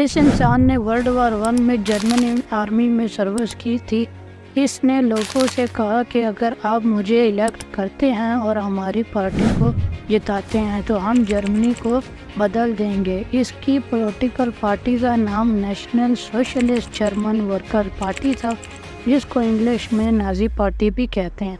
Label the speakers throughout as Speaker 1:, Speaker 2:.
Speaker 1: اس انسان نے world war 1 میں جرمن آرمی میں سروس کی تھی۔ اس نے لوگوں سے کہا کہ اگر آپ مجھے الیکٹ کرتے ہیں اور ہماری پارٹی کو جتاتے ہیں تو ہم جرمنی کو بدل دیں گے۔ اس کی پولیٹیکل پارٹی کا نام national socialist German worker party تھا، جس کو انگلش میں نازی پارٹی بھی کہتے ہیں۔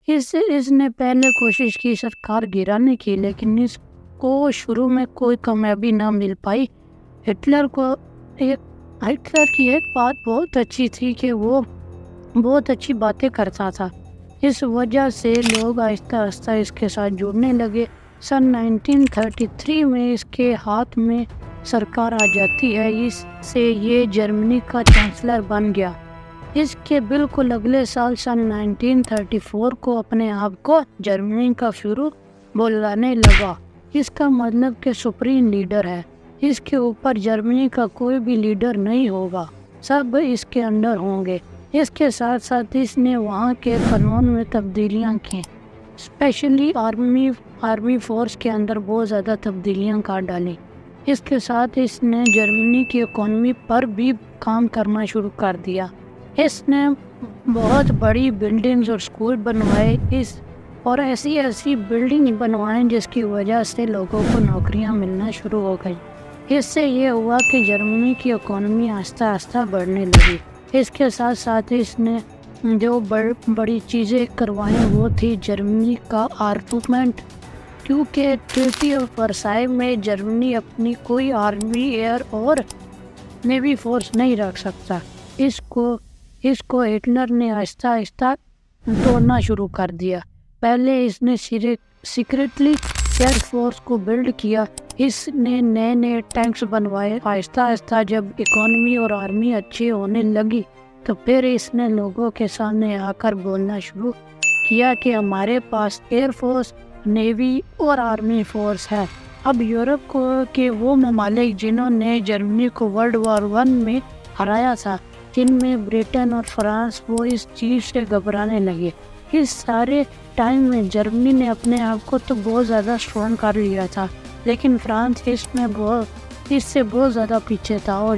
Speaker 1: اس نے پہلے کوشش کی سرکار گرانے کی، لیکن اس کو شروع میں کوئی کامیابی نہ مل پائی۔ ہٹلر کی ایک بات بہت اچھی تھی کہ وہ بہت اچھی باتیں کرتا تھا۔ اس وجہ سے لوگ آہستہ آہستہ اس کے ساتھ جڑنے لگے۔ سن 1933 میں اس کے ہاتھ میں سرکار آ جاتی ہے، اس سے یہ جرمنی کا چانسلر بن گیا۔ اس کے بالکل اگلے سال سن 1934 کو اپنے آپ کو جرمنی کا فیرو بلانے لگا۔ اس کا مطلب کہ سپریم لیڈر ہے۔ اس کے اوپر جرمنی کا کوئی بھی لیڈر نہیں ہوگا، سب اس کے انڈر ہوں گے۔ اس کے ساتھ ساتھ اس نے وہاں کے قانون میں تبدیلیاں کی، اسپیشلی آرمی فورس کے اندر بہت زیادہ تبدیلیاں کر ڈالی۔ اس کے ساتھ اس نے جرمنی کی اکانومی پر بھی کام کرنا شروع کر دیا۔ اس نے بہت بڑی بلڈنگز اور اسکول بنوائے، اور ایسی بلڈنگ بنوائیں جس کی وجہ سے لوگوں کو نوکریاں ملنا شروع ہو گئی۔ اس سے یہ ہوا کہ جرمنی کی اکانومی آہستہ آہستہ بڑھنے لگی۔ اس کے ساتھ ساتھ اس نے جو بڑی چیزیں کروائیں وہ تھی جرمنی کا آرممنٹ، کیونکہ ٹریٹی آف ورسائے میں جرمنی اپنی کوئی آرمی، ایئر اور نیوی فورس نہیں رکھ سکتا۔ اس کو ہٹلر نے آہستہ آہستہ توڑنا شروع کر دیا۔ پہلے اس نے سیکریٹلی ایئر فورس کو بلڈ کیا، اس نے نئے ٹینکس بنوائے۔ آہستہ آہستہ جب اکانومی اور آرمی اچھی ہونے لگی تو پھر اس نے لوگوں کے سامنے آ کر بولنا شروع کیا کہ ہمارے پاس ایئر فورس، نیوی اور آرمی فورس ہے۔ اب یورپ کے وہ ممالک جنہوں نے جرمنی کو ورلڈ وار 1 میں ہرایا تھا، جن میں برٹن اور فرانس، وہ اس چیز سے گھبرانے لگے۔ اس سارے ٹائم میں جرمنی نے اپنے آپ کو تو بہت زیادہ اسٹرانگ کر لیا تھا، لیکن فرانس اس سے بہت زیادہ پیچھے تھا، اور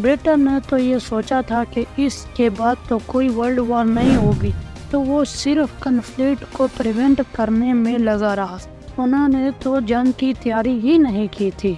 Speaker 1: برٹن نے تو یہ سوچا تھا کہ اس کے بعد تو کوئی ورلڈ وار نہیں ہوگی، تو وہ صرف کنفلکٹ کو پریونٹ کرنے میں لگا رہا۔ انہوں نے تو جنگ کی تیاری ہی نہیں کی تھی۔